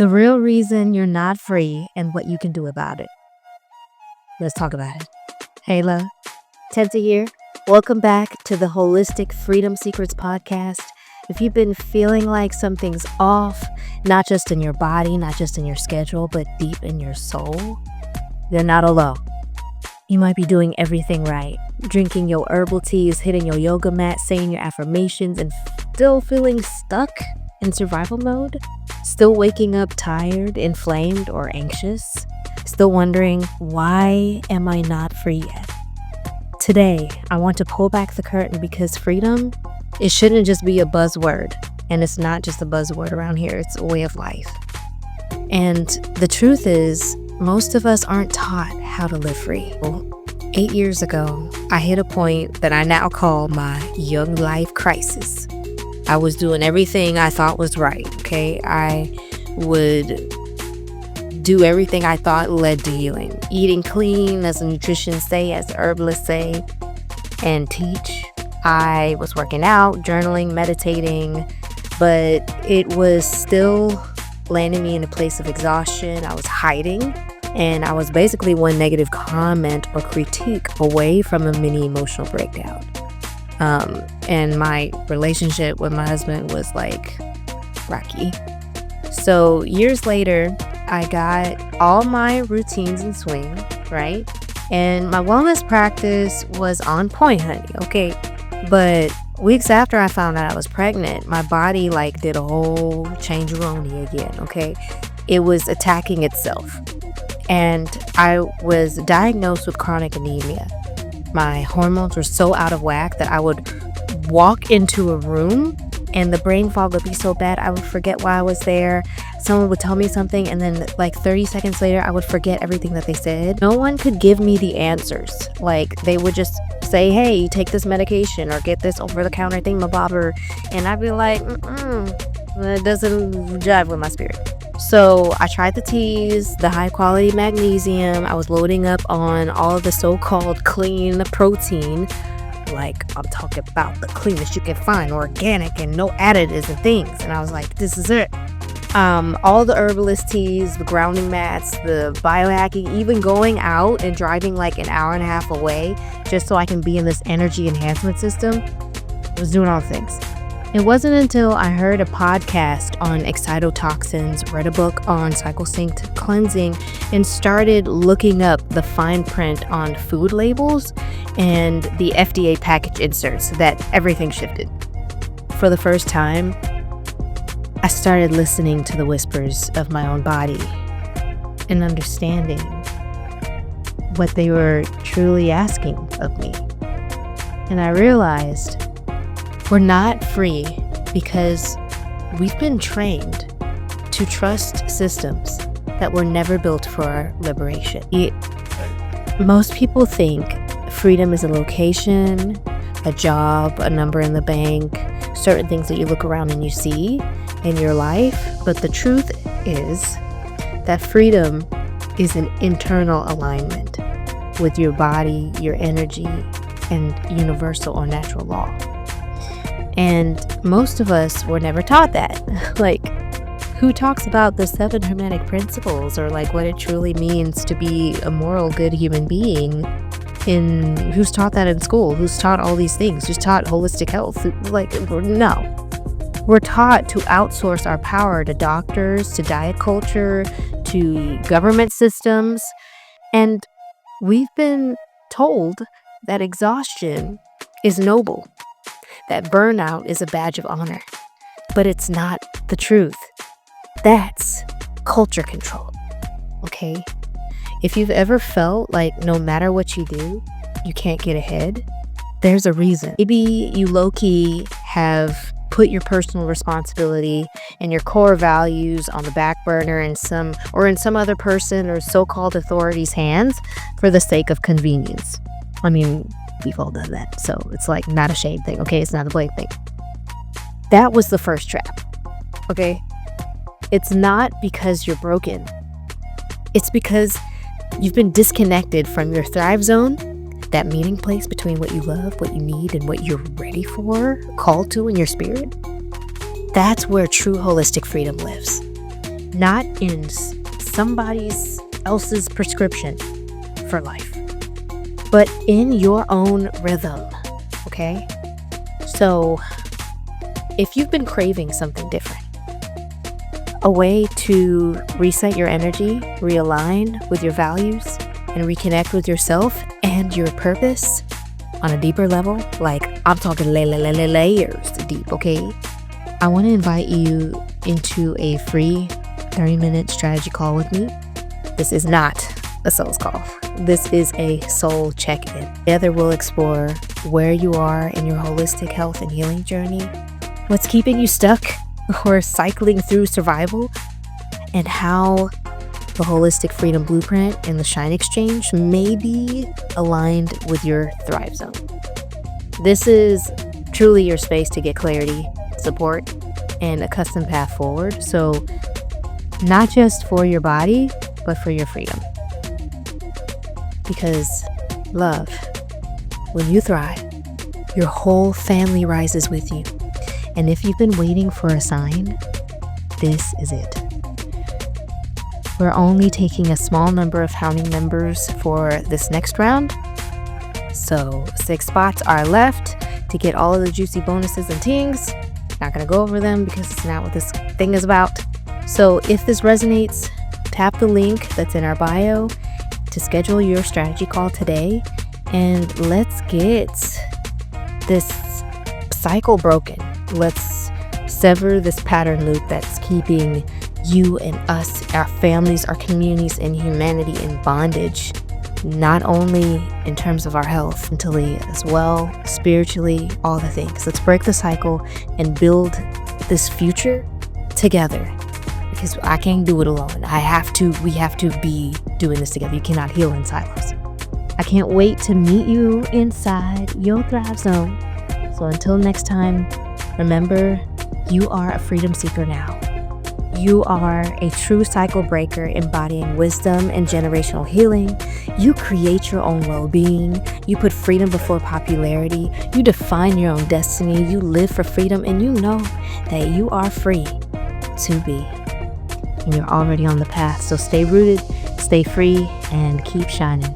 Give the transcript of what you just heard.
The real reason you're not free and what you can do about it. Let's talk about it. Hey, love. Tenta here. Welcome back to the Holistic Freedom Secrets podcast. If you've been feeling like something's off, not just in your body, not just in your schedule, but deep in your soul, you're not alone. You might be doing everything right, drinking your herbal teas, hitting your yoga mat, saying your affirmations, and still feeling stuck in survival mode, still waking up tired, inflamed, or anxious, still wondering, why am I not free yet? Today, I want to pull back the curtain because freedom, it shouldn't just be a buzzword. And it's not just a buzzword around here, it's a way of life. And the truth is, most of us aren't taught how to live free. 8 years ago, I hit a point that I now call my young life crisis. I was doing everything I thought was right, okay? I would do everything I thought led to healing. Eating clean, as the nutritionists say, as the herbalists say, and teach. I was working out, journaling, meditating, but it was still landing me in a place of exhaustion. I was hiding, and I was basically one negative comment or critique away from a mini emotional breakdown. And my relationship with my husband was like rocky. So years later, I got all my routines in swing, right? And my wellness practice was on point, honey, okay? But weeks after I found out I was pregnant, my body did a whole change-a-roni again, okay? It was attacking itself. And I was diagnosed with chronic anemia. My hormones were so out of whack that I would walk into a room and the brain fog would be so bad I would forget why I was there. Someone would tell me something and then 30 seconds later I would forget everything that they said. No one could give me the answers. They would just say, hey, take this medication or get this over-the-counter thingamabobber. And I'd be like, that doesn't jive with my spirit. So I tried the teas, the high-quality magnesium. I was loading up on all of the so-called clean protein. I'm talking about the cleanest you can find, organic and no additives and things. And I was like, this is it. All the herbalist teas, the grounding mats, the biohacking, even going out and driving an hour and a half away just so I can be in this energy enhancement system. I was doing all the things. It wasn't until I heard a podcast on excitotoxins, read a book on cycle-synced cleansing, and started looking up the fine print on food labels and the FDA package inserts that everything shifted. For the first time, I started listening to the whispers of my own body and understanding what they were truly asking of me. And I realized we're not free because we've been trained to trust systems that were never built for our liberation. Most people think freedom is a location, a job, a number in the bank, certain things that you look around and you see in your life. But the truth is that freedom is an internal alignment with your body, your energy, and universal or natural law. And most of us were never taught that. Who talks about the 7 Hermetic principles or what it truly means to be a moral, good human being? Who's taught that in school? Who's taught all these things? Who's taught holistic health? No. We're taught to outsource our power to doctors, to diet culture, to government systems. And we've been told that exhaustion is noble, that burnout is a badge of honor. But it's not the truth. That's culture control, okay? If you've ever felt no matter what you do, you can't get ahead, there's a reason. Maybe you low-key have put your personal responsibility and your core values on the back burner in some other person or so-called authority's hands for the sake of convenience. I mean, we've all done that. So it's not a shame thing, okay? It's not a blame thing. That was the first trap, okay? It's not because you're broken. It's because you've been disconnected from your thrive zone, that meeting place between what you love, what you need, and what you're ready for, called to in your spirit. That's where true holistic freedom lives. not in somebody else's prescription for life, but in your own rhythm, okay? So if you've been craving something different, a way to reset your energy, realign with your values, and reconnect with yourself and your purpose on a deeper level, like I'm talking layers deep, okay? I want to invite you into a free 30-minute strategy call with me. This is not a sales call. This is a soul check-in. Together we'll explore where you are in your holistic health and healing journey, what's keeping you stuck or cycling through survival, and how the Holistic Freedom Blueprint and the Shine Exchange may be aligned with your Thrive Zone. This is truly your space to get clarity, support, and a custom path forward. So not just for your body, but for your freedom. Because love, when you thrive, your whole family rises with you. And if you've been waiting for a sign, this is it. We're only taking a small number of founding members for this next round. So 6 spots are left to get all of the juicy bonuses and tings. Not going to go over them because it's not what this thing is about. So if this resonates, tap the link that's in our bio to schedule your strategy call today. And let's get this cycle broken. Let's sever this pattern loop that's keeping you and us, our families, our communities, and humanity in bondage, not only in terms of our health, mentally as well, spiritually, all the things. Let's break the cycle and build this future together, because I can't do it alone. We have to be doing this together. You cannot heal in silos. I can't wait to meet you inside your Thrive Zone. So until next time, remember, you are a freedom seeker now. You are a true cycle breaker embodying wisdom and generational healing. You create your own well-being. You put freedom before popularity. You define your own destiny. You live for freedom, and you know that you are free to be. And you're already on the path. So stay rooted, stay free, and keep shining.